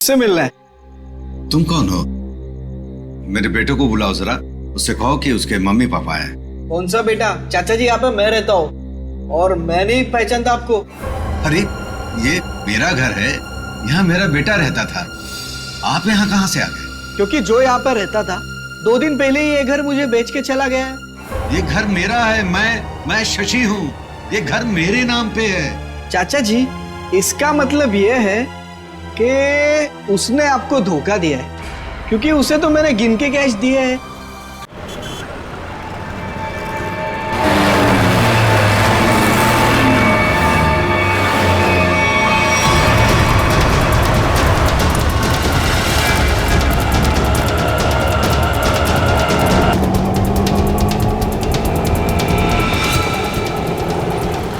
से मिलना है। तुम कौन हो? मेरे बेटे को बुलाओ जरा, उससे कहो कि उसके मम्मी पापा हैं। कौन सा बेटा? चाचा जी यहाँ पे मैं रहता हूँ और मैं नहीं पहचानता आपको। अरे ये मेरा घर है, यहाँ मेरा बेटा रहता था। आप यहाँ कहाँ से आ गए? क्योंकि जो यहाँ पर रहता था 2 दिन पहले ही ये घर मुझे बेच के चला गया है। ये घर मेरा है, मैं शशि हूँ। ये घर मेरे नाम पे है। चाचा जी, इसका मतलब ये है कि उसने आपको धोखा दिया है, क्योंकि उसे तो मैंने गिन के कैश दिए हैं।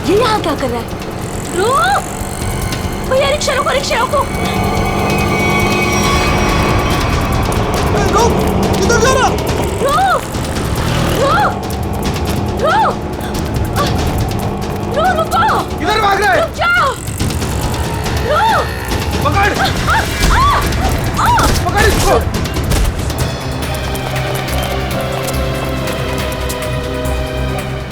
ये यहाँ क्या कर रहा है? रुक! भैया रिक्शा रोको, रिक्शा रोको! किधर जा रहा? रुक! रुक! रुक! रुको! किधर भाग रहा है? रुक जाओ! रुक! पकड़! पकड़ इसको!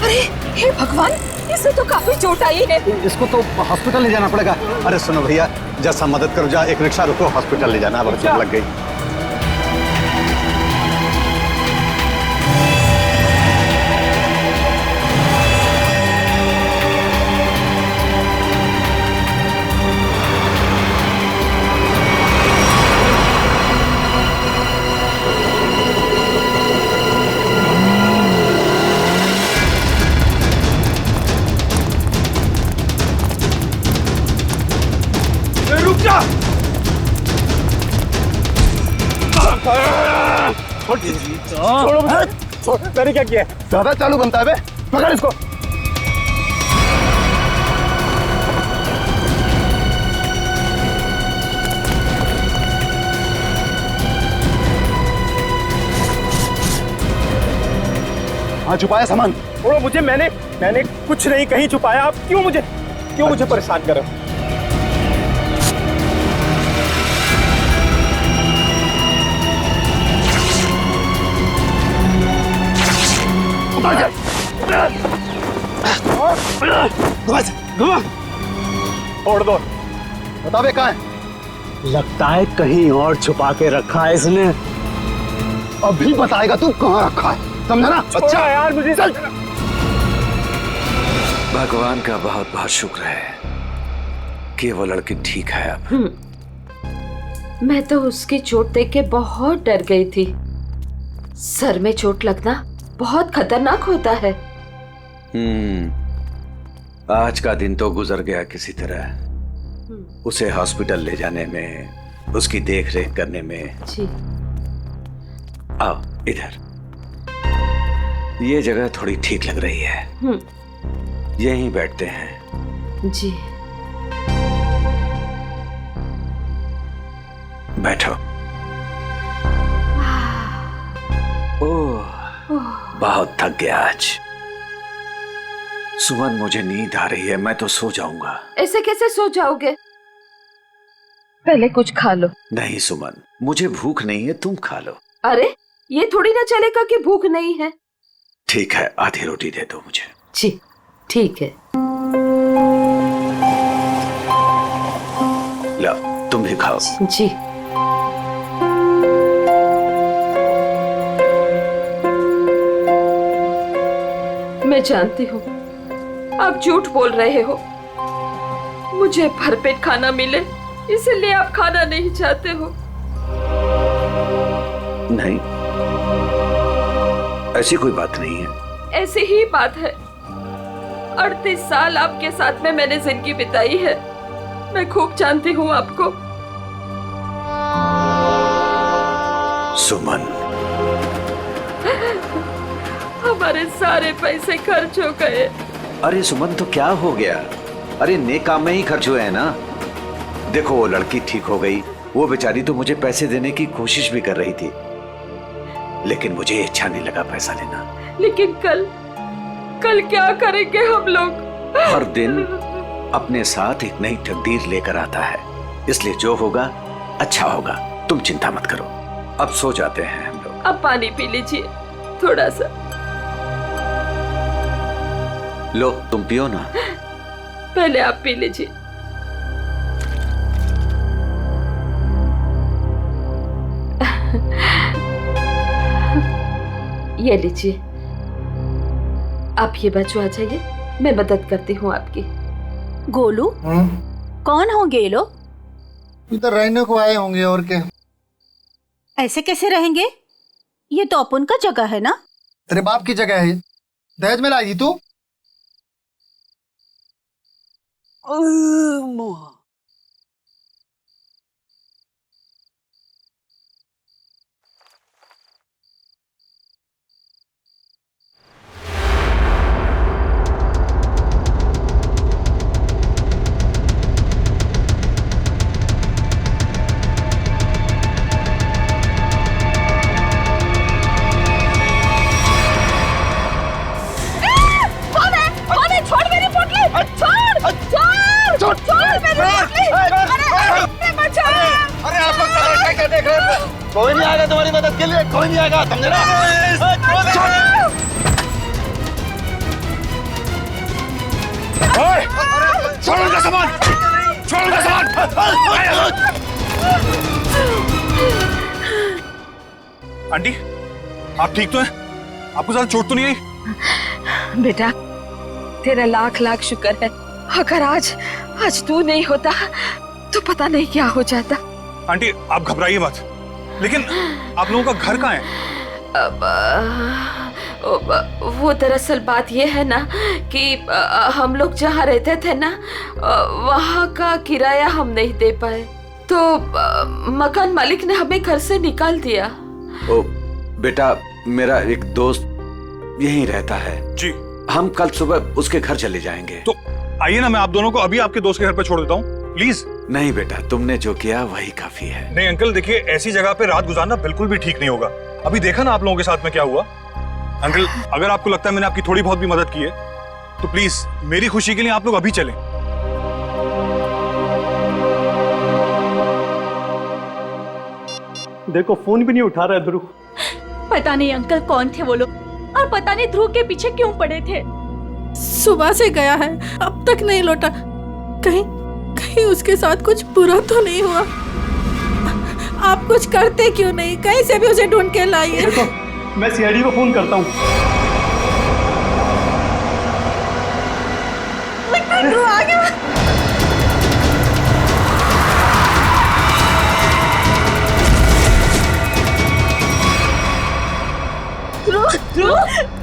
अरे हे भगवान, इसे तो काफी चोट आई है। इसको तो हॉस्पिटल ले जाना पड़ेगा। अरे सुनो भैया, जैसा मदद करो, जा एक रिक्शा रुको, हॉस्पिटल ले जाना। अब चोट लग गई। रुक जा! छोड़ो मुझे। छोड़, मैंने क्या किया? ज्यादा चालू बनता है बे। पकड़ इसको। हाँ, छुपाया सामान। छोड़ो मुझे। मैंने कुछ नहीं कहीं छुपाया। आप क्यों मुझे परेशान कर रहे हो? छोड़ दो। बता बे, कहाँ है? लगता है कहीं और छुपा के रखा है इसने। अभी बताएगा तू कहाँ रखा है, समझा ना? अच्छा यार, मुझे चल। भगवान का बहुत बहुत शुक्र है कि वो लड़की ठीक है अब। मैं तो उसकी चोट देख के बहुत डर गई थी। सर में चोट लगना बहुत खतरनाक होता है। आज का दिन तो गुजर गया किसी तरह। उसे हॉस्पिटल ले जाने में, उसकी देख रेख करने में। जी। आओ इधर, ये जगह थोड़ी ठीक लग रही है। यहीं बैठते हैं। जी। बैठो। ओह, बहुत थक गया आज। सुमन, मुझे नींद आ रही है, मैं तो सो जाऊंगा। ऐसे कैसे सो जाओगे? पहले कुछ खा लो। नहीं सुमन, मुझे भूख नहीं है, तुम खा लो। अरे ये थोड़ी ना चलेगा कि भूख नहीं है। ठीक है, आधी रोटी दे दो मुझे। जी ठीक है। लो, तुम भी खाओ। जी। मैं जानती हूँ आप झूठ बोल रहे हो। मुझे भरपेट खाना मिले इसलिए आप खाना नहीं चाहते हो। नहीं, ऐसी कोई बात नहीं है। ऐसी ही बात है। 38 साल आपके साथ में मैंने जिंदगी बिताई है। मैं खूब जानती हूँ आपको। सुमन, हमारे सारे पैसे खर्च हो गए। अरे सुमन, तो क्या हो गया? अरे नेक काम में ही खर्च हुए हैं ना। देखो, वो लड़की ठीक हो गई। वो बेचारी तो मुझे पैसे देने की कोशिश भी कर रही थी, लेकिन मुझे अच्छा नहीं लगा पैसा लेना। लेकिन कल क्या करेंगे हम लोग? हर दिन अपने साथ एक नई तकदीर लेकर आता है, इसलिए जो होगा अच्छा होगा, तुम चिंता मत करो। अब सो जाते हैं हम लोग। अब पानी पी लीजिए थोड़ा सा। लो तुम पियो ना। पहले आप पी लीजिए। ये लीजिए। आप ये बच्चों आ जाइए, मैं मदद करती हूँ आपकी। गोलू, कौन होंगे ये लोग? इधर रहने को आए होंगे और क्या। ऐसे कैसे रहेंगे? ये तो अपन का जगह है ना। तेरे बाप की जगह है, दहेज में लाई थी तू। कोई नहीं आएगा तुम्हारी मदद के लिए, कोई नहीं आएगा, समझे ना? छोड़ उनका सामान, छोड़ उनका सामान। आंटी, आप ठीक तो हैं? आपको ज्यादा चोट तो नहीं आई? बेटा तेरा लाख लाख शुक्र है। अगर आज तू नहीं होता तो पता नहीं क्या हो जाता। आंटी आप घबराइए मत, लेकिन आप लोगों का घर कहाँ है? वो दरअसल बात ये है ना कि हम लोग जहाँ रहते थे ना, वहाँ का किराया हम नहीं दे पाए, तो मकान मालिक ने हमें घर से निकाल दिया। ओ बेटा, मेरा एक दोस्त यहीं रहता है जी। हम कल सुबह उसके घर चले जाएंगे। तो आइए ना, मैं आप दोनों को अभी आपके दोस्त के घर पे छोड़ देता हूँ, प्लीज। नहीं बेटा, तुमने जो किया वही काफी है। नहीं अंकल, देखिए ऐसी जगह पे रात गुजारना बिल्कुल भी ठीक नहीं होगा। अभी देखा ना आप लोगों के साथ में क्या हुआ। अंकल, अगर आपको लगता है मैंने आपकी थोड़ी बहुत भी मदद की है तो प्लीज मेरी खुशी के लिए आप लोग अभी चलें। देखो फोन भी नहीं उठा रहा है ध्रुव। पता नहीं अंकल कौन थे वो लोग, और पता नहीं ध्रुव के पीछे क्यों पड़े थे। सुबह से गया है, अब तक नहीं लौटा। कहीं उसके साथ कुछ बुरा तो नहीं हुआ? आप कुछ करते क्यों नहीं? कहीं से भी उसे ढूंढ के लाइए। देखो मैं सीआईडी को फोन करता हूँ। ध्रुव आ गया।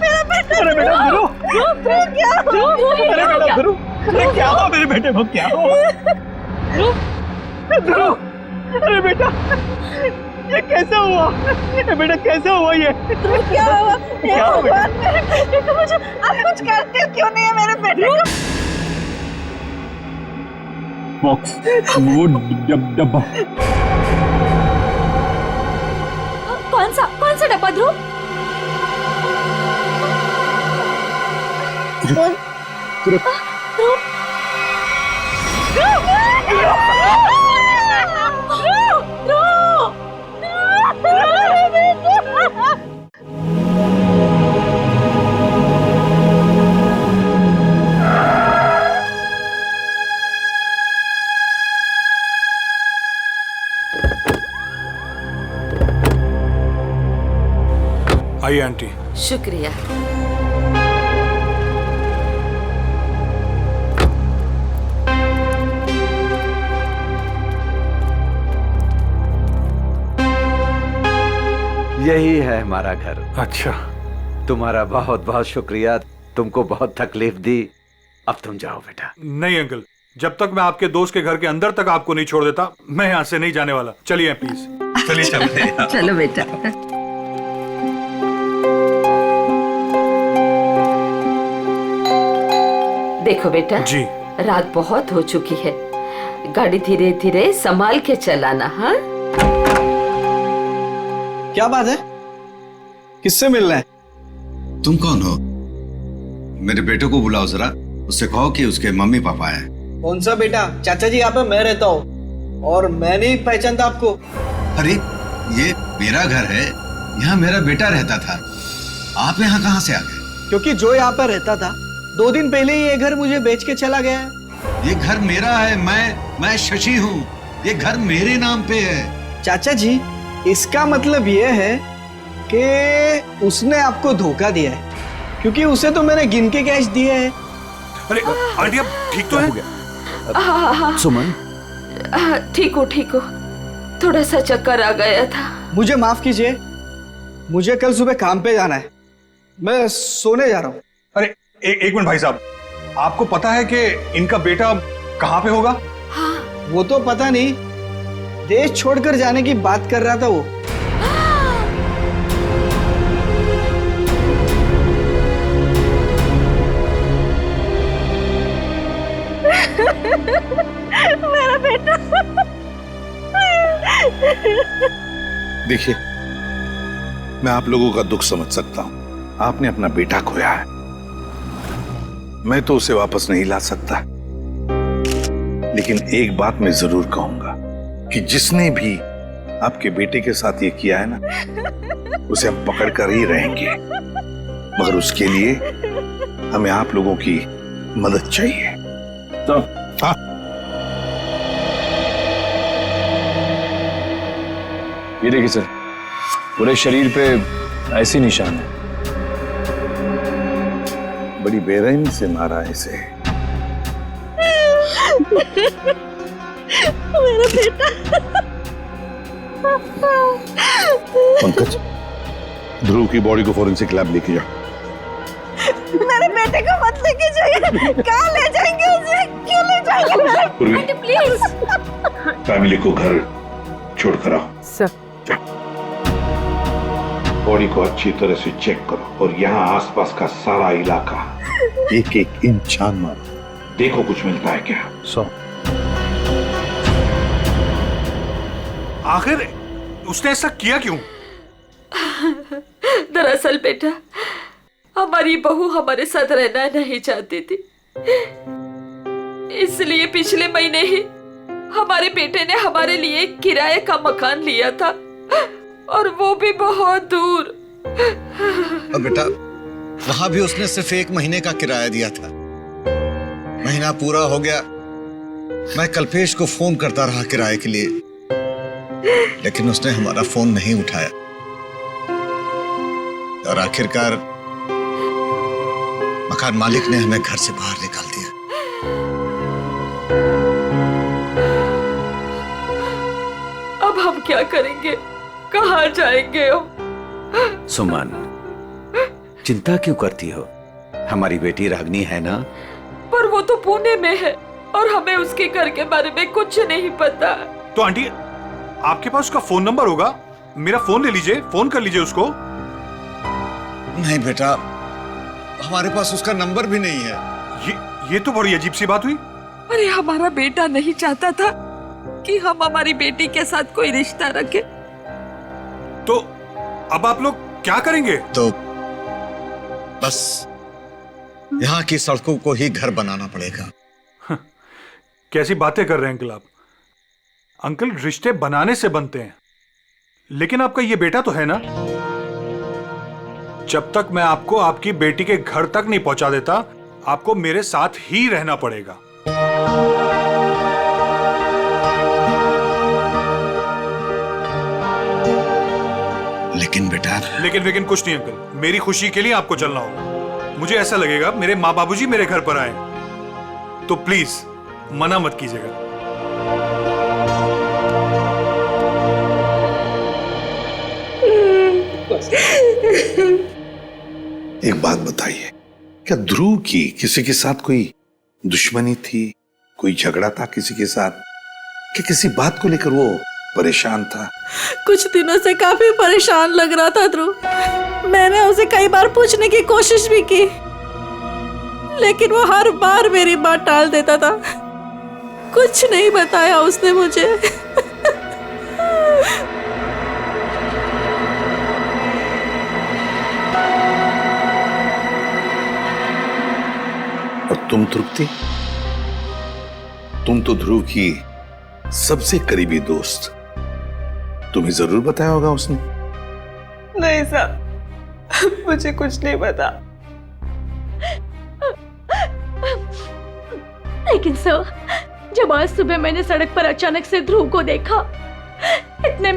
मेरा बेटा। अरे बेटा ध्रुव, क्या अरे बेटा ध्रुव, अरे क्या हुआ मेरे बेटे को? क्या हुआ ध्रुव? अरे बेटा ये कैसे हुआ? ये बेटा कैसे हुआ ये? क्या हुआ? क्या हुआ बेटा? मेरे बेटे को मुझे आप कुछ करते क्यों नहीं है मेरे बेटे को? बॉक्स, वो डब्बा। कौन सा डब्बा ध्रुव? आइए आंटी। शुक्रिया। यही है हमारा घर। अच्छा, तुम्हारा बहुत बहुत शुक्रिया, तुमको बहुत तकलीफ दी। अब तुम जाओ बेटा। नहीं अंकल, जब तक मैं आपके दोस्त के घर के अंदर तक आपको नहीं छोड़ देता मैं यहाँ से नहीं जाने वाला। चलिए प्लीज। चलिए चलते हैं। चलो बेटा। देखो बेटा जी। रात बहुत हो चुकी है, गाड़ी धीरे धीरे संभाल के चलाना। हाँ, क्या बात है? किससे मिलना है? तुम कौन हो? मेरे बेटे को बुलाओ जरा, उससे कहो कि उसके मम्मी पापा हैं। कौन सा बेटा? चाचा जी यहाँ पे मैं रहता हूँ। और मैं नहीं पहचानता आपको। अरे ये मेरा घर है, यहाँ मेरा बेटा रहता था। आप यहाँ कहाँ से आ गए? क्योंकि जो यहाँ पर रहता था 2 दिन पहले ही ये घर मुझे बेच के चला गया है। ये घर मेरा है, मैं शशि हूँ। ये घर मेरे नाम पे है। चाचा जी, इसका मतलब ये है कि उसने आपको धोखा दिया है, क्योंकि उसे तो मैंने गिन के कैश दिए हैं। अरे आंटी आप ठीक तो है? हाँ, सुमन, ठीक हो। थोड़ा सा चक्कर आ गया था। मुझे माफ कीजिए, मुझे कल सुबह काम पे जाना है। मैं सोने जा रहा हूँ। अरे एक मिनट भाई साहब, आपको पता है कि इनका बेटा कहाँ पे होगा? वो तो पता नहीं, देश छोड़कर जाने की बात कर रहा था वो। मेरा बेटा। देखिए, मैं आप लोगों का दुख समझ सकता हूं। आपने अपना बेटा खोया है, मैं तो उसे वापस नहीं ला सकता। लेकिन एक बात मैं जरूर कहूंगा कि जिसने भी आपके बेटे के साथ ये किया है ना, उसे हम पकड़ कर ही रहेंगे। मगर उसके लिए हमें आप लोगों की मदद चाहिए। तो हाँ, ये देखिए सर, पूरे शरीर पे ऐसी निशान है। बड़ी बेरहमी से मारा है इसे। मेरा बेटा। पंकज, ध्रुव की बॉडी को फॉरेंसिक लैब लेके जाओ। मेरे बेटे को मत लेके जाइए। कहाँ ले जाएंगे उसे? क्यों ले जाएंगे? प्लीज। फैमिली को घर छोड़ कर आओ। सर, बॉडी को अच्छी तरह से चेक करो और यहाँ आसपास का सारा इलाका एक एक इंच छान मारो, देखो कुछ मिलता है क्या। आखिर उसने ऐसा किया क्यों? दरअसल बेटा, हमारी बहू हमारे साथ रहना नहीं चाहती थी, इसलिए पिछले महीने ही हमारे बेटे ने हमारे लिए किराए का मकान लिया था, और वो भी बहुत दूर। और बेटा, वहां भी उसने सिर्फ 1 महीने का किराया दिया था। महीना पूरा हो गया, मैं कल्पेश को फोन करता रहा किराए के लिए, लेकिन उसने हमारा फोन नहीं उठाया। और आखिरकार मकान मालिक ने हमें घर से बाहर निकाल दिया। अब हम क्या करेंगे? कहाँ जाएंगे हम? सुमन, चिंता क्यों करती हो? हमारी बेटी रागनी है ना? पर वो तो पुणे में है और हमें उसके घर के बारे में कुछ नहीं पता। तो आंटी, आपके पास उसका फोन नंबर होगा, मेरा फोन ले लीजिए, फोन कर लीजिए उसको। नहीं बेटा, हमारे पास उसका नंबर भी नहीं है। ये तो बड़ी अजीब सी बात हुई। अरे हमारा बेटा नहीं चाहता था कि हम हमारी बेटी के साथ कोई रिश्ता रखें। तो अब आप लोग क्या करेंगे? तो बस यहाँ की सड़कों को ही घर बनाना पड़ेगा। कैसी बातें कर रहे हैं अंकल आप? अंकल, रिश्ते बनाने से बनते हैं, लेकिन आपका ये बेटा तो है ना। जब तक मैं आपको आपकी बेटी के घर तक नहीं पहुंचा देता, आपको मेरे साथ ही रहना पड़ेगा। लेकिन बेटा, लेकिन कुछ नहीं अंकल, मेरी खुशी के लिए आपको चलना होगा। मुझे ऐसा लगेगा मेरे माँ बाबूजी मेरे घर पर आए, तो प्लीज मना मत कीजिएगा। एक बात बताइए, क्या ध्रुव की किसी के साथ कोई दुश्मनी थी? कोई झगड़ा था किसी के साथ? कि किसी बात को लेकर वो परेशान था? कुछ दिनों से काफी परेशान लग रहा था ध्रुव। मैंने उसे कई बार पूछने की कोशिश भी की, लेकिन वो हर बार मेरी बात टाल देता था। कुछ नहीं बताया उसने मुझे। और तुम तृप्ति, तुम तो ध्रुव की सबसे करीबी दोस्त, तुम्हें जरूर बताया होगा उसने। नहीं साहब, मुझे कुछ नहीं पता। लेकिन सर, जब आज सुबह मैंने सड़क पर अचानक से ध्रुव को देखा, इतने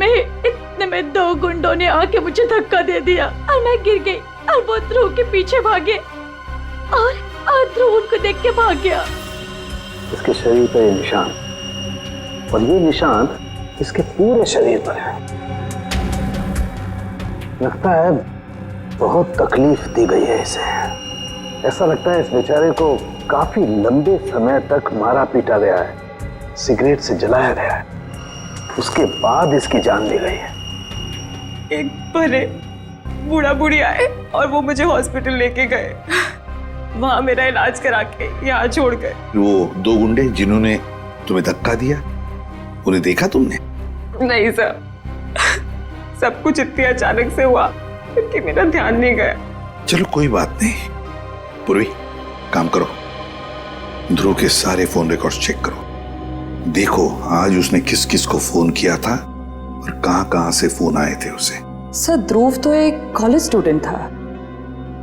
में 2 गुंडों ने आके मुझे धक्का दे दिया और मैं गिर गई और वो ध्रुव के पीछे भागे और ध्रुव उनको देख के भाग गया। इसके शरीर पर ये निशान, और ये निशान इसके पूरे शरीर पर है। लगता है बहुत तकलीफ दी गई है इसे। ऐसा लगता है इस बेचारे को काफी लंबे समय तक मारा पीटा गया है, सिगरेट से जलाया गया है, उसके बाद इसकी जान ली गई है। एक भले बूढ़ा बूढ़ी आए और वो मुझे हॉस्पिटल लेके गए, वहां मेरा इलाज करा के यहाँ छोड़ गए। वो 2 गुंडे जिन्होंने तुम्हें धक्का दिया, उन्हें देखा तुमने? नहीं सर, सब कुछ इतनी अचानक से हुआ कि मेरा ध्यान नहीं गया। चलो कोई बात नहीं। पूर्वी, काम करो, ध्रुव के सारे फोन रिकॉर्ड्स चेक करो, देखो आज उसने किस किस को फोन किया था और कहां से फोन आए थे उसे। सर, ध्रुव तो एक कॉलेज स्टूडेंट था,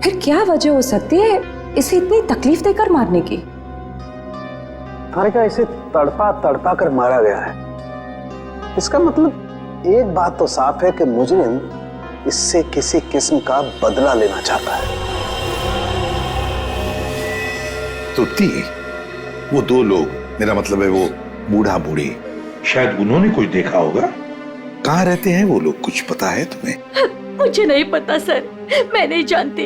फिर क्या वजह हो सकती है इसे इतनी तकलीफ देकर मारने की? का इसे तड़पा तड़पा कर मारा गया है। इसका मतलब एक बात तो साफ है कि मुजरिम इससे किसी किस्म का बदला लेना चाहता है। तृप्ति, वो 2 लोग, मेरा मतलब है वो बूढ़ा बूढ़ी, शायद उन्होंने कुछ देखा होगा। कहाँ रहते हैं वो लोग, कुछ पता है तुम्हें? मुझे नहीं पता सर, मैं नहीं जानती।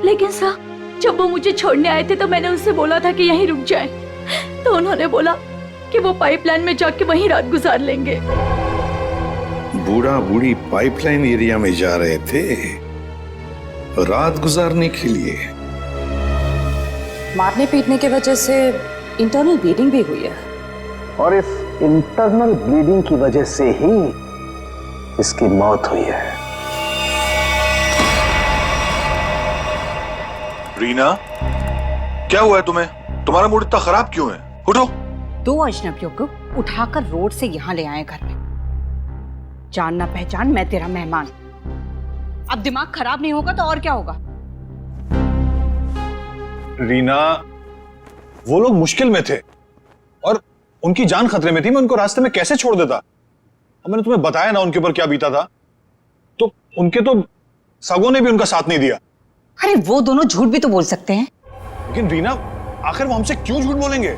लेकिन सर, जब वो मुझे छोड़ने आए थे तो मैंने उनसे बोला था कि यहीं रुक जाएं, तो उन्होंने बोला कि वो पाइपलाइन में जाके वहीं रात गुजार लेंगे। बूढ़ा बूढ़ी पाइपलाइन एरिया में जा रहे थे रात गुजारने के लिए? मारने पीटने की वजह से इंटरनल ब्लीडिंग भी हुई है, और इस इंटरनल ब्लीडिंग की वजह से ही इसकी मौत हुई है। रीना, क्या हुआ है तुम्हें? तुम्हारा मूड इतना खराब क्यों है? उठो। 2 अजनबियों को उठाकर रोड से यहाँ ले आए घर में। जान ना पहचान, मैं तेरा मेहमान। अब दिमाग खराब नहीं होगा तो और क्या होगा? रीना, वो लोग मुश्किल में थे और उनकी जान खतरे में थी, मैं उनको रास्ते में कैसे छोड़ देता? और मैंने तुम्हें बताया ना उनके ऊपर क्या बीता था, तो उनके तो सगों ने भी उनका साथ नहीं दिया। अरे वो दोनों झूठ भी तो बोल सकते हैं। लेकिन रीना, आखिर वो हमसे क्यों झूठ बोलेंगे?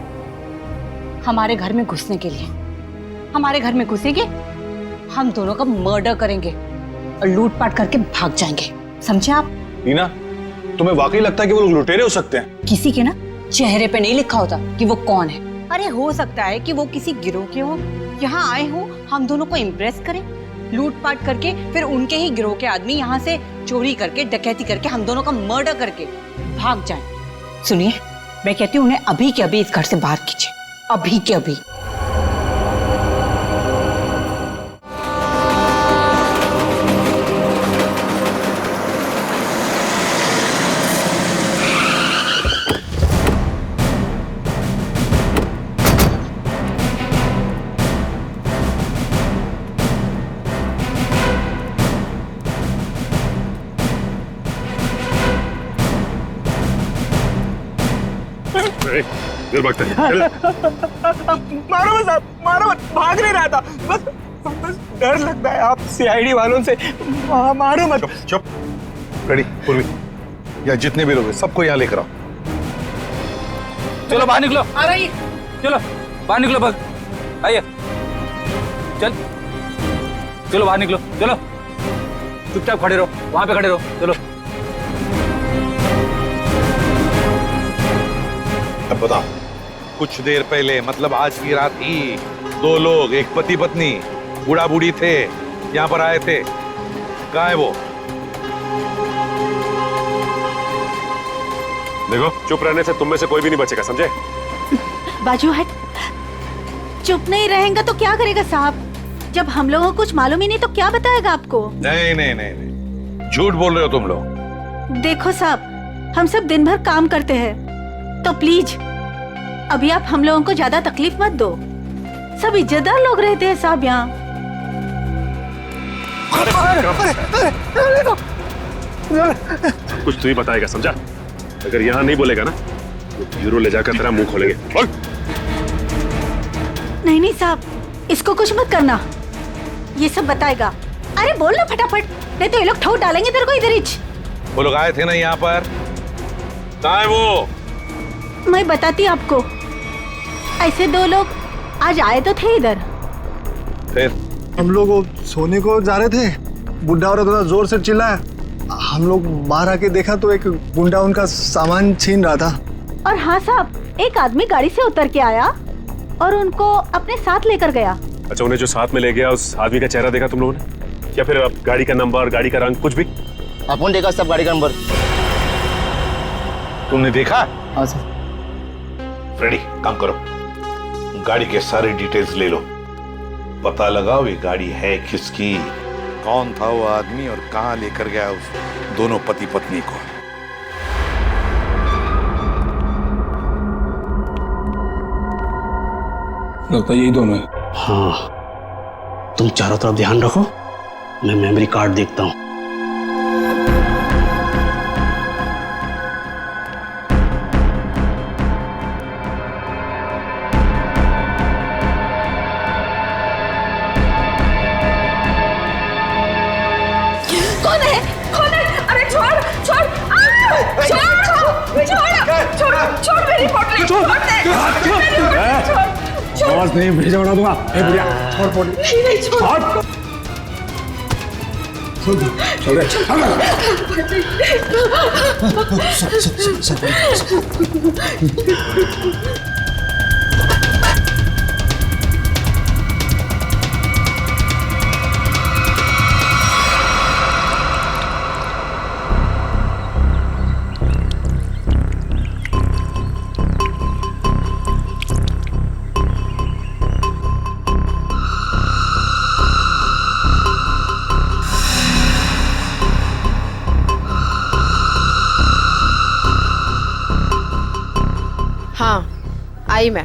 हमारे घर में घुसने के लिए, हमारे घर में घुसेंगे, हम दोनों का मर्डर करेंगे और लूटपाट करके भाग जाएंगे, समझे आप? रीना, तुम्हें वाकई लगता है कि वो लोग लुटेरे हो सकते हैं? किसी के ना चेहरे पे नहीं लिखा होता कि वो कौन है। अरे हो सकता है कि वो किसी गिरोह के हो, यहाँ आए हो हम दोनों को इम्प्रेस करें, लूटपाट करके फिर उनके ही गिरोह के आदमी यहाँ से चोरी करके, डकैती करके, हम दोनों का मर्डर करके भाग जाएं। सुनिए, मैं कहती हूँ उन्हें अभी के अभी इस घर से बाहर कीजिए, अभी के अभी। मारो मत साहब, मारो मत, भाग नहीं रहा था, बस डर लगता है आप सीआईडी वालों से, मारो मत। चुप। रेडी, पूर्वी, या जितने भी लोग हैं सबको यहाँ लेकर आओ। चलो बाहर निकलो। आ रही, चलो बाहर निकलो, बस आइए, चलो बाहर निकलो, चलो चुपचाप खड़े रहो, वहां पे खड़े रहो, चलो। अब बताओ, कुछ देर पहले, मतलब आज की रात ही 2 लोग, एक पति पत्नी, बूढ़ा बूढ़ी थे, यहाँ पर आए थे। कहाँ है वो? देखो, चुप रहने से तुम में से कोई भी नहीं बचेगा, समझे? बाजू हट। चुप नहीं रहेगा तो क्या करेगा साहब? जब हम लोगों को कुछ मालूम ही नहीं तो क्या बताएगा आपको? नहीं नहीं नहीं नहीं, झूठ बोल रहे हो तुम लोग। देखो साहब, हम सब दिन भर काम करते हैं, तो प्लीज अभी आप हम लोगों को ज्यादा तकलीफ मत दो। सब इज्जतदार लोग रहते हैं साहब यहाँ। कुछ तू ही बताएगा, समझा? अगर यहाँ नहीं बोलेगा ना तो ब्यूरो ले जाकर तेरा मुंह खोलेंगे। बोल। नहीं नहीं साहब, इसको कुछ मत करना, ये सब बताएगा। अरे बोल ना फटाफट, नहीं तो ये लोग ठोक डालेंगे तेरे को इधर ही। वो लोग आए थे ना यहाँ पर, कहाँ है वो? मैं बताती आपको, ऐसे दो लोग आज आए तो थे इधर। फिर हम लोग सोने को जा रहे थे, बुढ़ा औरत थोड़ा जोर से चिल्लाया। हम लोग बाहर आके देखा तो एक गुंडा उनका सामान छीन रहा था। और हाँ साहब, एक आदमी गाड़ी से उतर के आया और उनको अपने साथ लेकर गया। अच्छा, उन्हें जो साथ में ले गया उस आदमी का चेहरा देखा तुम लोगों ने? या फिर अब गाड़ी का नंबर, गाड़ी का रंग, कुछ भी? अपन देखा सब गाड़ी का नंबर। तुमने देखा? हाँ सर। फ्रेडी, काम करो, गाड़ी के सारे डिटेल्स ले लो, पता लगाओ ये गाड़ी है किसकी, कौन था वो आदमी और कहां लेकर गया उस दोनों पति पत्नी को। लगता है यही दोनों है। हाँ, तुम चारों तरफ ध्यान रखो, मैं मेमोरी कार्ड देखता हूँ। आवाज नहीं भेजा उड़ा दूंगा। ए बुढ़िया, छोड़ पोटी। नहीं छोड़। चल रे। हाँ, आई मैं।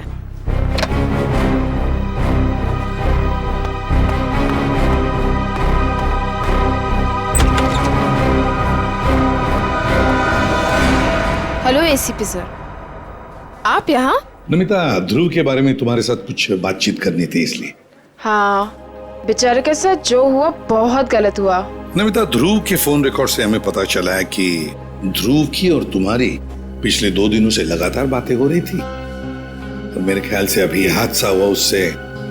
हेलो एसीपी सर, आप यहाँ? नमिता, ध्रुव के बारे में तुम्हारे साथ कुछ बातचीत करनी थी इसलिए। हाँ, बेचारे के साथ जो हुआ बहुत गलत हुआ। नमिता, ध्रुव के फोन रिकॉर्ड से हमें पता चला है कि ध्रुव की और तुम्हारी पिछले 2 दिनों से लगातार बातें हो रही थी। और मेरे ख्याल से अभी हादसा हुआ उससे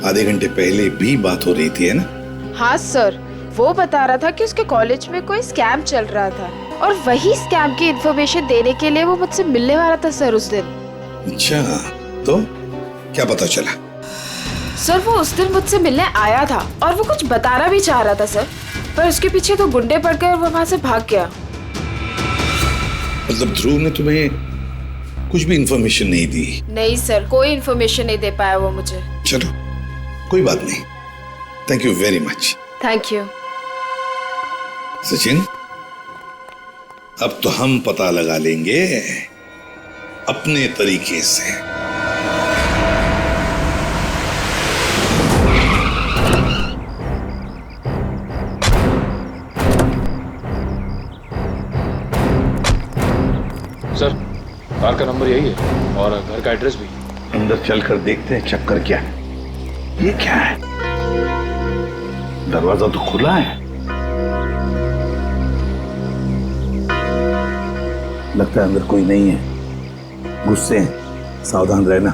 आधे घंटे पहले भी बात हो रही थी, है ना? हाँ सर, वो बता रहा था कि उसके कॉलेज में कोई स्कैम चल रहा था और वही स्कैम की इन्फॉर्मेशन देने के लिए वो मुझसे मिलने वाला था सर उस दिन। अच्छा, तो क्या पता चला? सर वो उस दिन मुझसे मिलने आया था और वो कुछ बताना भी चाह रहा था सर, पर उसके पीछे तो गुंडे पड़ गए और वो वहाँ से भाग गया। मतलब ध्रुव ने तुम्हें कुछ भी इंफॉर्मेशन नहीं दी? नहीं सर, कोई इन्फॉर्मेशन नहीं दे पाया वो मुझे। चलो, कोई बात नहीं, thank you very much. Thank you. Sachin, अब तो हम पता लगा लेंगे अपने तरीके से। सर, कार का नंबर यही है और घर का एड्रेस भी। अंदर चलकर देखते हैं चक्कर क्या है। ये क्या है? दरवाजा तो खुला है। लगता है अंदर कोई नहीं है। गुस्से हैं, सावधान रहना।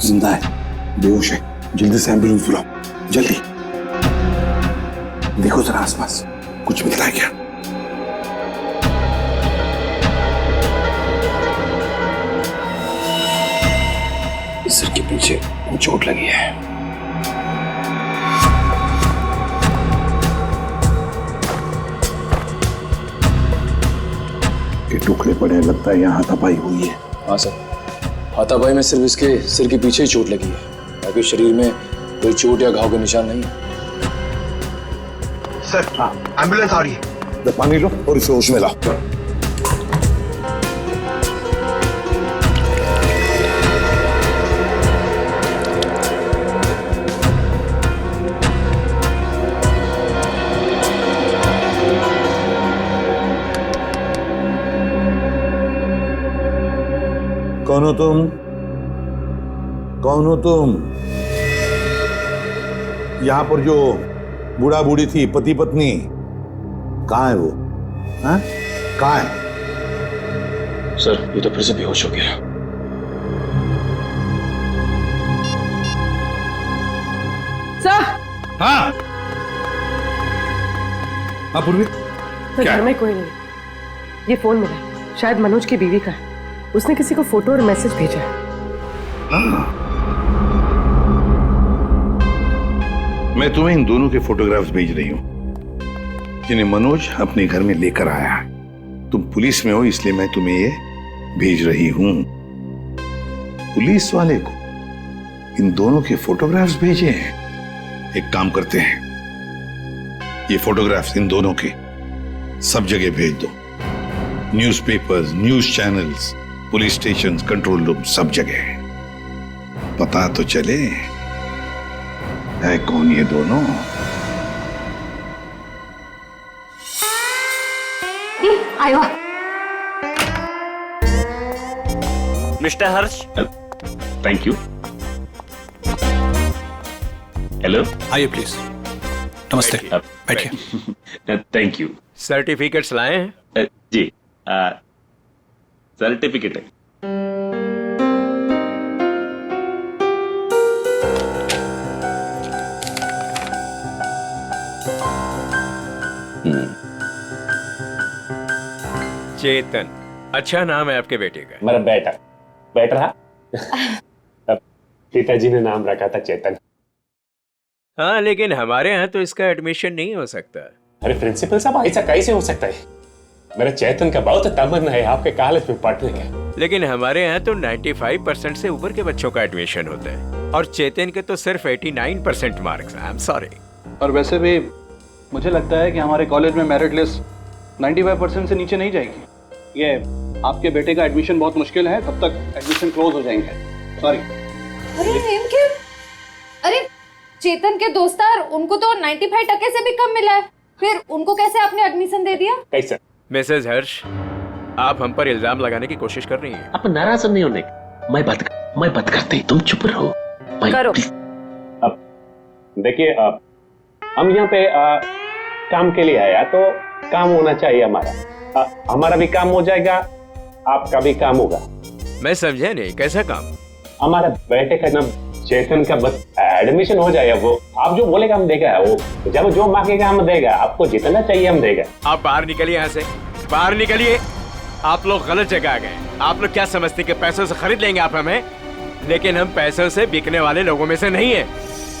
जिंदा है, बेहोश है। जल्दी से एम्बुलेंस बुलाओ, जल्दी। देखो जरा आसपास कुछ मिलता है क्या? सिर के पीछे चोट लगी है। के टुकड़े पड़े हैं, लगता है यहाँ हाथापाई हुई है। हाँ सर, हाथापाई में सिर्फ इसके सिर के पीछे ही चोट लगी है, बाकी शरीर में कोई चोट या घाव के निशान नहीं है। सर एम्बुलेंस आ रही है, पानी लो और इसे होश में लाओ। कौन हो तुम? कौन हो तुम? यहां पर जो बूढ़ा बूढ़ी थी, पति पत्नी, कहां है वो? हाँ? कहां है? सर ये तो फिर से बेहोश हो गया। सर। हाँ पूर्वी, घर में कोई नहीं। ये फोन मिला, शायद मनोज की बीवी का है। उसने किसी को फोटो और मैसेज भेजा है। मैं तुम्हें इन दोनों के फोटोग्राफ्स भेज रही हूं, जिन्हें मनोज अपने घर में लेकर आया है। तुम पुलिस में हो इसलिए मैं तुम्हें ये भेज रही हूं। पुलिस वाले को इन दोनों के फोटोग्राफ्स भेजे हैं। एक काम करते हैं, ये फोटोग्राफ्स इन दोनों के सब जगह भेज दो। Newspapers, news channels, police station, control room, सब जगह पता तो चले है कौन ये दोनों। आयो mister Harsh. Thank you. Hello, आइए प्लीज। नमस्ते, बैठिए। Thank you. सर्टिफिकेट्स लाए हैं? जी, सर्टिफिकेट है। चेतन, अच्छा नाम है आपके बेटे का। मेरा बेटा रहा। पिताजी ने नाम रखा था चेतन। हाँ, लेकिन हमारे यहाँ तो इसका एडमिशन नहीं हो सकता। अरे प्रिंसिपल साहब, ऐसा कैसे हो सकता है? मेरा चेतन का बहुत तमन्ना है आपके कॉलेज में पढ़ने का। लेकिन हमारे यहाँ तो 95% से ऊपर के बच्चों का एडमिशन होता है, और चेतन के तो सिर्फ 89% मार्क्स हैं। I am sorry. और वैसे भी मुझे लगता है कि हमारे कॉलेज में मेरिट लिस्ट 95% से नीचे नहीं जाएगी। ये आपके बेटे का एडमिशन बहुत मुश्किल है, तब तक एडमिशन क्लोज हो जाएंगे। सॉरी। अरे अरे चेतन के दोस्तार, उनको तो 95% से भी कम मिला है, फिर उनको कैसे आपने एडमिशन दे दिया? कैसे? मिसेज हर्ष, आप हम पर इल्जाम लगाने की कोशिश कर रही हैं। आप नाराज नहीं होने, मैं बात करते, तुम चुप रहो। करो। अब देखिए, हम यहाँ पे काम के लिए आया, तो काम होना चाहिए हमारा। हमारा भी काम हो जाएगा, आपका भी काम होगा। मैं समझा नहीं, कैसा काम? हमारा बेटे का नाम चेतन का बस एडमिशन हो जाएगा। वो आप जो बोलेगा हम देगा, वो जब जो मांगेगा हम देगा। आपको जितना चाहिए हम देगा। आप बाहर निकलिए, यहाँ से बाहर निकलिए। आप लोग गलत जगह आ गए। आप लोग क्या समझते कि पैसों से खरीद लेंगे आप हमें? लेकिन हम पैसों से बिकने वाले लोगों में से नहीं है।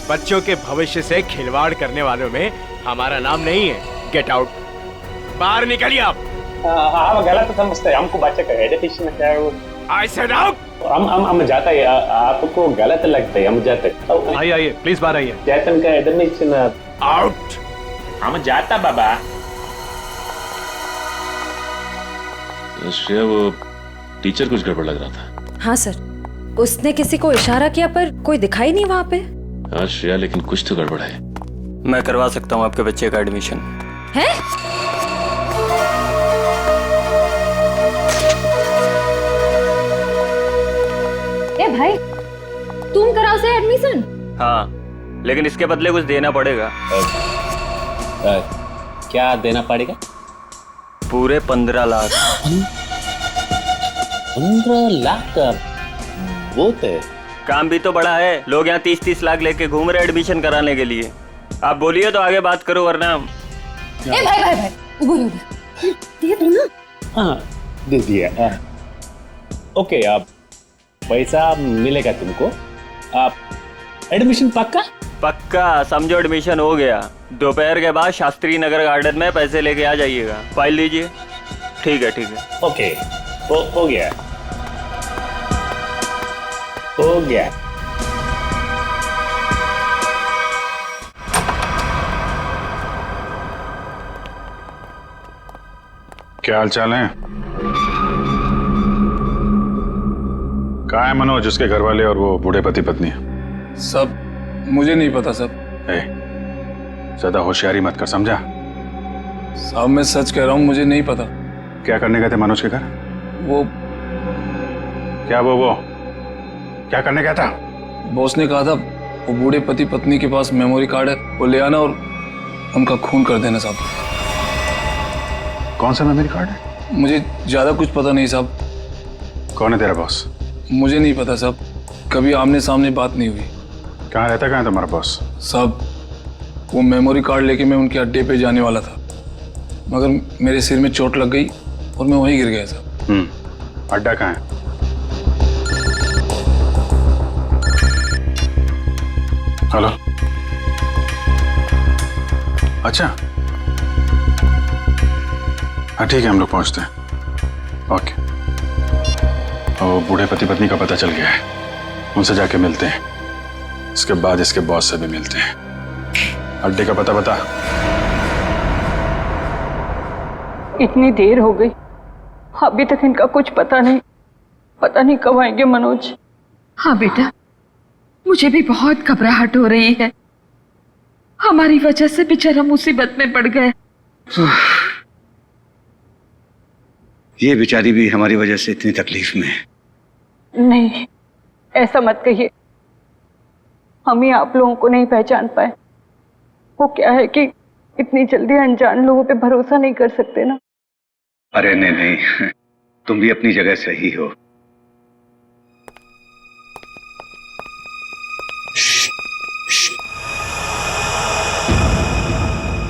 बच्चों के भविष्य से खिलवाड़ करने वालों में हमारा नाम नहीं है। गेट आउट, बाहर निकलिए आप। आप गलत समझते हैं, हमको बच्चे का एजुकेशन है वो। I said out। हम जाता है, आपको गलत लगता है, हम जाते हैं। आइए प्लीज बाहर आइए। चेतन का एडमिशन आउट। हम जाता बाबा। श्रेया, वो टीचर कुछ गड़बड़ लग रहा था। हाँ सर, उसने किसी को इशारा किया पर कोई दिखाई नहीं वहाँ पे। हाँ श्रेया, लेकिन कुछ तो गड़बड़ है। मैं करवा सकता हूँ आपके बच्चे का एडमिशन। है? ए भाई, तुम कराओ से एडमिशन? हाँ, लेकिन इसके बदले कुछ देना पड़ेगा। क्या देना पड़ेगा? पूरे 15 लाख। 15 लाख का बहुत है। काम भी तो बड़ा है। लोग यहाँ 30-30 लाख लेके घूम रहे एडमिशन कराने के लिए। आप बोलिए तो आगे बात करो, वरना ए भाई उधर दिया तू ना? हाँ दे दिया। ओके, आप पैसा मिलेगा तुमको। आप एडमिशन पक्का समझो, एडमिशन हो गया। दोपहर के बाद शास्त्री नगर गार्डन में पैसे लेके आ जाइएगा। फाइल लीजिए। ठीक है ठीक है। ओके, हो गया, हो गया। क्या हाल चाल है? कहाँ है मनोज, उसके घर वाले और वो बूढ़े पति पत्नी? सब मुझे नहीं पता सब। ज्यादा होशियारी मत कर, समझा? साहब मैं सच कह रहा हूँ, मुझे नहीं पता। क्या करने गए थे मनोज के घर? वो क्या वो क्या करने गया था? बॉस ने कहा था वो बूढ़े पति पत्नी के पास मेमोरी कार्ड है, वो ले आना और उनका खून कर देना साहब। कौन सा मेमोरी कार्ड है? मुझे ज्यादा कुछ पता नहीं साहब। कौन है तेरा बॉस? मुझे नहीं पता साहब, कभी आमने सामने बात नहीं हुई। कहाँ रहता, कहाँ है तुम्हारा बॉस? साहब वो मेमोरी कार्ड लेके मैं उनके अड्डे पे जाने वाला था, मगर मेरे सिर में चोट लग गई और मैं वहीं गिर गया साहब। अड्डा कहाँ है? हेलो, अच्छा हाँ ठीक है, हम लोग पहुंचते हैं। ओके। और बूढ़े पति पत्नी का पता चल गया है, उनसे जाके मिलते हैं, इसके बाद इसके बॉस से भी मिलते हैं। अड्डे का पता बता। इतनी देर हो गई, अभी तक इनका कुछ पता नहीं कब आएंगे मनोज। हाँ बेटा, मुझे भी बहुत घबराहट हो रही है। हमारी वजह से बेचारा मुसीबत में पड़ गए। ये बेचारी भी हमारी वजह से इतनी तकलीफ में है। नहीं, ऐसा मत कहिए, हम ही आप लोगों को नहीं पहचान पाए। वो क्या है कि इतनी जल्दी अनजान लोगों पे भरोसा नहीं कर सकते ना। अरे नहीं, तुम भी अपनी जगह सही हो।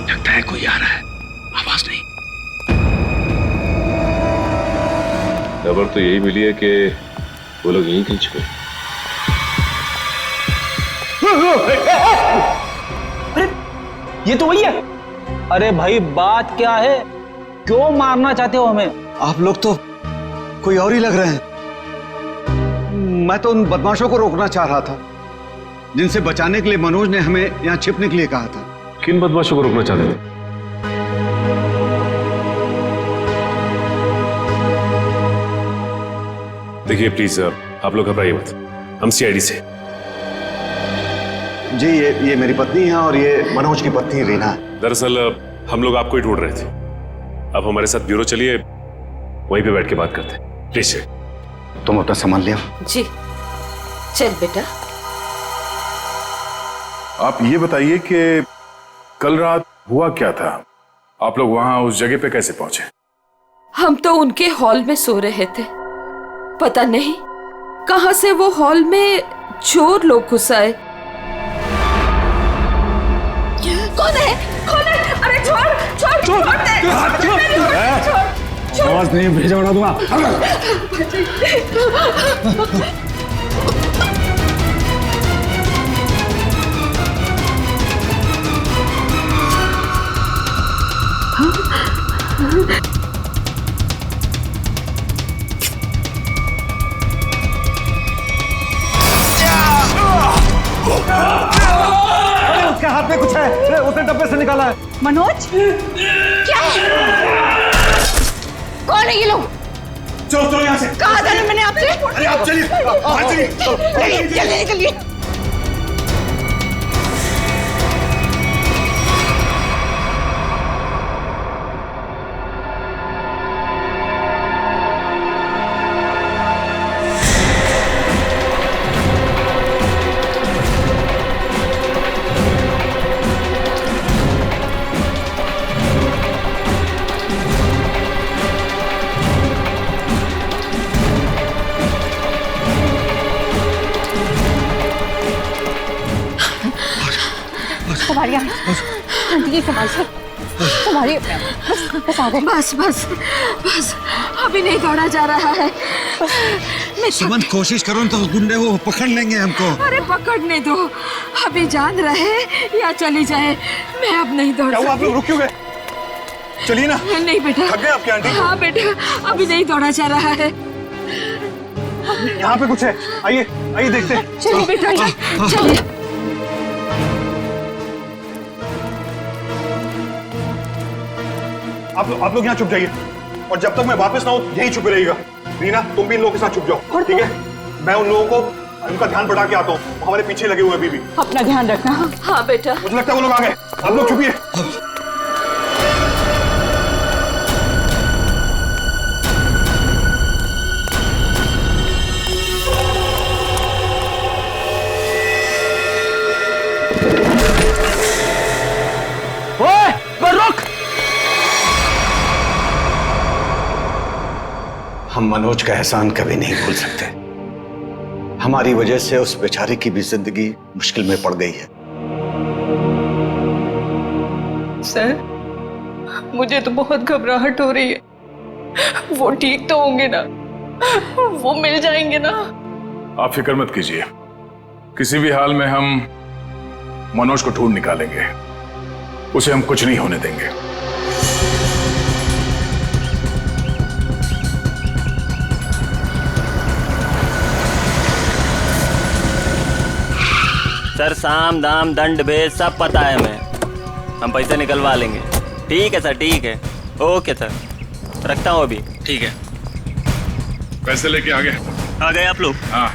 लगता है कोई आ रहा है, आवाज नहीं। खबर तो यही मिली है कि वो लोग यहीं कहीं छुपे। अरे ये तो वही है। अरे भाई बात क्या है, क्यों मारना चाहते हो हमें? आप लोग तो कोई और ही लग रहे हैं। मैं तो उन बदमाशों को रोकना चाह रहा था जिनसे बचाने के लिए मनोज ने हमें यहाँ छिपने के लिए कहा था। किन बदमाशों को रोकना चाहते थे? देखिए प्लीज आप लोग घबराइए मत, हम सीआईडी से। जी ये मेरी पत्नी है और ये मनोज की पत्नी रीना है। दरअसल हम लोग आपको ही ढूंढ रहे थे। अब हमारे साथ ब्यूरो चलिए, वहीं पे बैठ के बात करते हैं। प्लीज तुम अपना सामान ले आओ। जी चल बेटा। आप ये बताइए कि कल रात हुआ क्या था? आप लोग वहां उस जगह पे कैसे पहुंचे? हम तो उनके हॉल में सो रहे थे, पता नहीं कहां से वो हॉल में चोर लोग घुस आए। कौन है? अरे छोड़ दे। आवाज नहीं भेजा उड़ा दूंगा। उसके हाथ में कुछ है, उसने डब्बे से निकाला है। मनोज क्या है? कौन है ये लोग? चलो यहाँ से। कहा था ना मैंने आपसे? अरे आप चलिए, चलिए निकलिए। बस अभी नहीं दौड़ा जा रहा है। सुमन कोशिश करो तो गुंडे वो पकड़ लेंगे हमको। अरे पकड़ने दो, अभी जान रहे या चली जाए, मैं अब नहीं दौड़ सकती। आप लोग रुक क्यों गए? चलिए ना। नहीं बेटा। थक गए आपकी आंटी? हाँ बेटा, अभी नहीं दौड़ा जा रहा है। यहाँ पे कुछ है, आइए आइए देखते हैं। चलिए बेटा, चलिए। आप लोग यहाँ छुप जाइए और जब तक मैं वापस ना आऊं यहीं छुपे रहिएगा। रीना, तुम भी इन लोगों के साथ छुप जाओ, ठीक है? मैं उन लोगों को उनका ध्यान बढ़ा के आता हूँ, वो हमारे पीछे लगे हुए अभी भी। अपना ध्यान रखना। हाँ बेटा। मुझे लगता है वो लोग आ गए, आप लोग छुपिए। रुक! हम मनोज का एहसान कभी नहीं भूल सकते। हमारी वजह से उस बेचारे की भी जिंदगी मुश्किल में पड़ गई है। सर, मुझे तो बहुत घबराहट हो रही है। वो ठीक तो होंगे ना? वो मिल जाएंगे ना? आप फिक्र मत कीजिए, किसी भी हाल में हम मनोज को ढूंढ निकालेंगे, उसे हम कुछ नहीं होने देंगे। सर, साम दाम दंड भेद सब पता है हमें, हम पैसे निकलवा लेंगे। ठीक है सर, ठीक है। ओके सर, रखता हूँ अभी। ठीक है। पैसे लेके आ गए आप लोग? हाँ।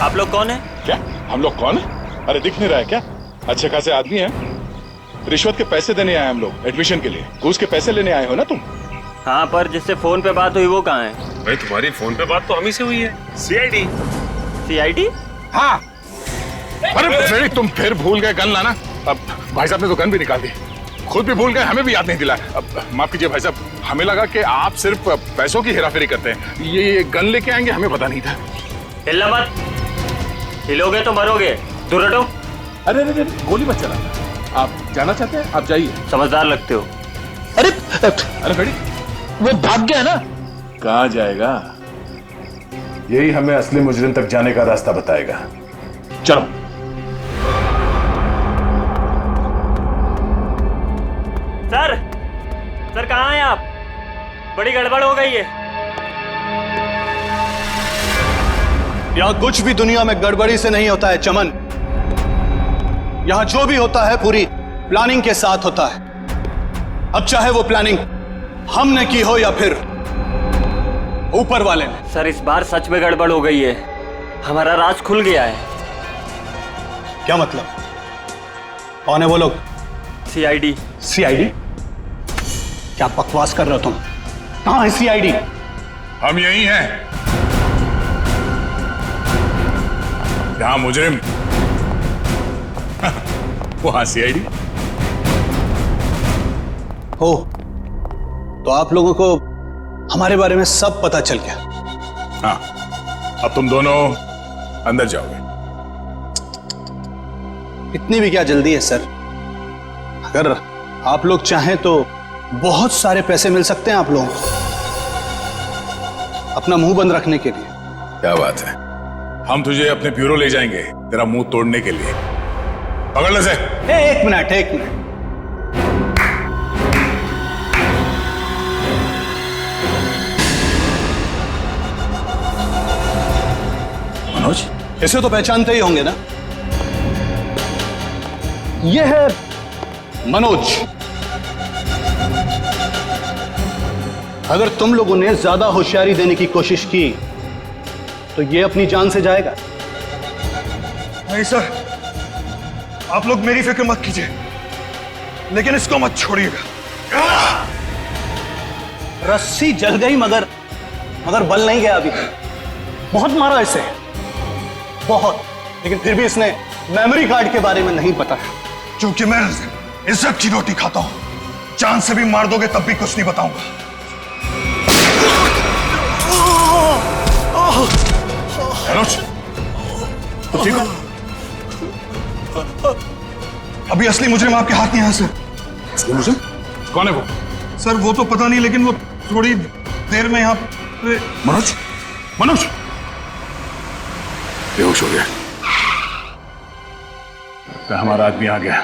आप लोग कौन है? क्या हम लोग कौन है? अरे दिख नहीं रहा है क्या? अच्छे खासे आदमी हैं। रिश्वत के पैसे देने आए हम लोग, एडमिशन के लिए। घूस के पैसे लेने आए हो ना तुम? हाँ, पर जिससे फोन पे बात हुई वो कहाँ है? भाई तुम्हारी फोन पे बात तो हम ही से हुई है। सीआईडी। सीआईडी? हाँ। अरे मेरी, तुम फिर भूल गए गन लाना। अब भाई साहब ने तो गन भी निकाल दी, खुद भी भूल गए, हमें भी याद नहीं दिलाया। अब माफ कीजिए भाई साहब, हमें लगा कि आप सिर्फ पैसों की हेराफेरी करते हैं। ये गन लेके आएंगे, हमें पता नहीं था। हिलना मत, हिलोगे तो मरोगे। दूर हटो। अरे अरे गोली मत चलाना। आप जाना चाहते हैं? आप जाइए। समझदार लगते हो। अरे बेटी, वो भाग गया ना। कहाँ जाएगा? यही हमें असली मुजरिम तक जाने का रास्ता बताएगा। चलो। सर कहाँ हैं आप? बड़ी गड़बड़ हो गई है। यहाँ कुछ भी दुनिया में गड़बड़ी से नहीं होता है चमन। यहाँ जो भी होता है पूरी प्लानिंग के साथ होता है। अब चाहे वो प्लानिंग हमने की हो या फिर ऊपर वाले ने। सर, इस बार सच में गड़बड़ हो गई है, हमारा राज खुल गया है। क्या मतलब? कौन है वो लोग? सीआईडी। सीआईडी? क्या बकवास कर रहे हो तुम? कहां है सीआईडी? हम यही हैं। जहां मुजरिम वहां सीआईडी हो। तो आप लोगों को हमारे बारे में सब पता चल गया। हाँ, अब तुम दोनों अंदर जाओगे। इतनी भी क्या जल्दी है सर? अगर आप लोग चाहें तो बहुत सारे पैसे मिल सकते हैं आप लोगों को, अपना मुंह बंद रखने के लिए। क्या बात है, हम तुझे अपने ब्यूरो ले जाएंगे तेरा मुंह तोड़ने के लिए। पकड़ ले से। एक मिनट। मनोज, इसे तो पहचानते ही होंगे ना? यह है मनोज। अगर तुम लोगों ने ज्यादा होशियारी देने की कोशिश की तो यह अपनी जान से जाएगा। नहीं सर, आप लोग मेरी फिक्र मत कीजिए, लेकिन इसको मत छोड़िएगा। रस्सी जल गई मगर बल नहीं गया अभी। बहुत मारा इसे, बहुत, लेकिन फिर भी इसने मेमोरी कार्ड के बारे में नहीं पता। क्योंकि मैं इज्जत की रोटी खाता हूं। जान से भी मार दोगे तब भी कुछ नहीं बताऊंगा। मनोज, तो ठीक हो? अभी असली मुजरिम आपके हाथ नहीं है सर। असली मुजरिम? कौन है वो? सर वो तो पता नहीं, लेकिन वो थोड़ी देर में यहाँ पे। मनोज बेहोश हो गया। हमारा आदमी आ गया।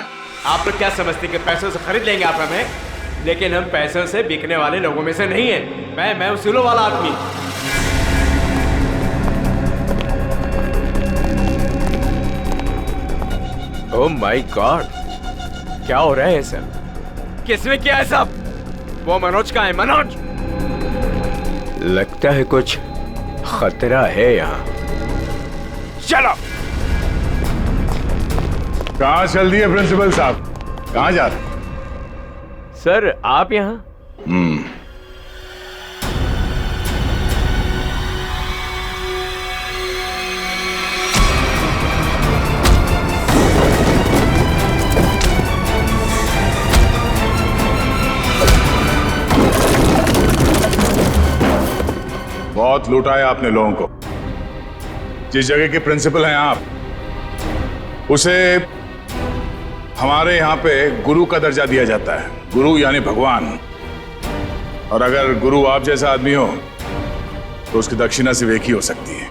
आप लोग क्या समझते कि पैसों से खरीद लेंगे आप हमें, लेकिन हम पैसों से बिकने वाले लोगों में से नहीं है। मैं उसूलों वाला आदमी। ओह माय गॉड, क्या हो रहा है सर? किसने किया है सब? वो मनोज का है, मनोज। लगता है कुछ खतरा है यहाँ। चलो। कहाँ चल दिए प्रिंसिपल साहब, कहाँ जा रहे? सर आप यहाँ? बहुत लूटा है आपने लोगों को। जिस जगह के प्रिंसिपल हैं आप, उसे हमारे यहाँ पे गुरु का दर्जा दिया जाता है। गुरु यानी भगवान। और अगर गुरु आप जैसा आदमी हो तो उसकी दक्षिणा सिर्फ एक ही हो सकती है।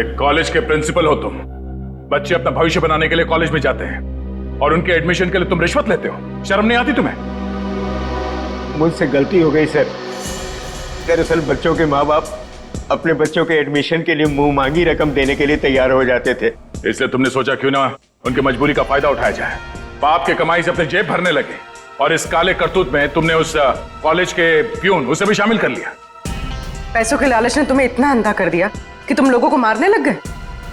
एक कॉलेज के प्रिंसिपल हो तुम। बच्चे अपना भविष्य बनाने के लिए कॉलेज में जाते हैं और उनके एडमिशन के लिए तुम रिश्वत लेते हो। शर्म नहीं आती तुम्हें? मुझसे गलती हो गई सर। दरअसल बच्चों के माँ बाप अपने बच्चों के एडमिशन के लिए मुंह मांगी रकम देने के लिए तैयार हो जाते थे। इसलिए तुमने सोचा क्यों ना उनकी मजबूरी का फायदा उठाया जाए। बाप के कमाई से अपने जेब भरने लगे और इस काले करतूत में तुमने उस कॉलेज के प्यून उसे भी शामिल कर लिया। पैसों के लालच ने तुम्हें इतना अंधा कर दिया कि तुम लोगों को मारने लग गए।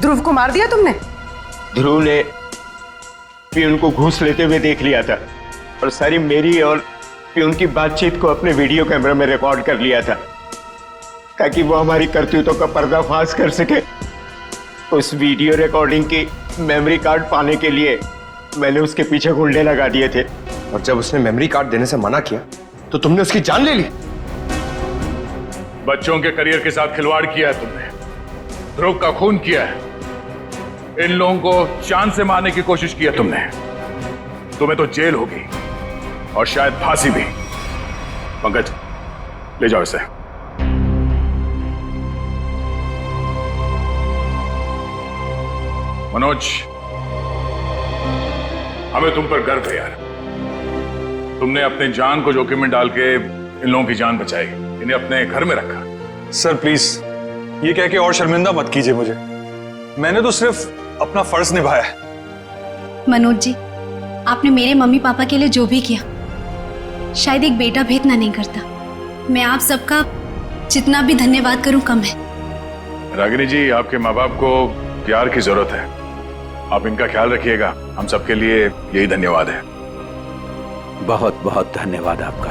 ध्रुव को मार दिया तुमने। ध्रुव ने प्यून को घूस लेते हुए देख लिया था और सारी मेरी और प्यून की बातचीत को अपने वीडियो कैमरा में रिकॉर्ड कर लिया था ताकि वो हमारी करतूतों का पर्दाफाश कर सके। उस वीडियो रिकॉर्डिंग की मेमोरी कार्ड पाने के लिए मैंने उसके पीछे गुंडे लगा दिए थे। और जब उसने मेमोरी कार्ड देने से मना किया तो तुमने उसकी जान ले ली। बच्चों के करियर के साथ खिलवाड़ किया है तुमने। ध्रुव का खून किया है। इन लोगों को चांद से मारने की कोशिश की है तुमने। तुम्हें तो जेल होगी और शायद फांसी भी। पंकज, ले जाओ इसे। मनोज, हमें तुम पर गर्व है यार। तुमने अपने जान को जोखिम में डाल के इन लोगों की जान बचाई, इन्हें अपने घर में रखा। सर प्लीज ये कह के और शर्मिंदा मत कीजिए मुझे। मैंने तो सिर्फ अपना फर्ज निभाया है। मनोज जी, आपने मेरे मम्मी पापा के लिए जो भी किया, शायद एक बेटा भी इतना नहीं करता। मैं आप सबका जितना भी धन्यवाद करूं कम है। रागिनी जी, आपके माँ बाप को प्यार की जरूरत है। आप इनका ख्याल रखिएगा। हम सबके लिए यही धन्यवाद है। बहुत बहुत धन्यवाद आपका।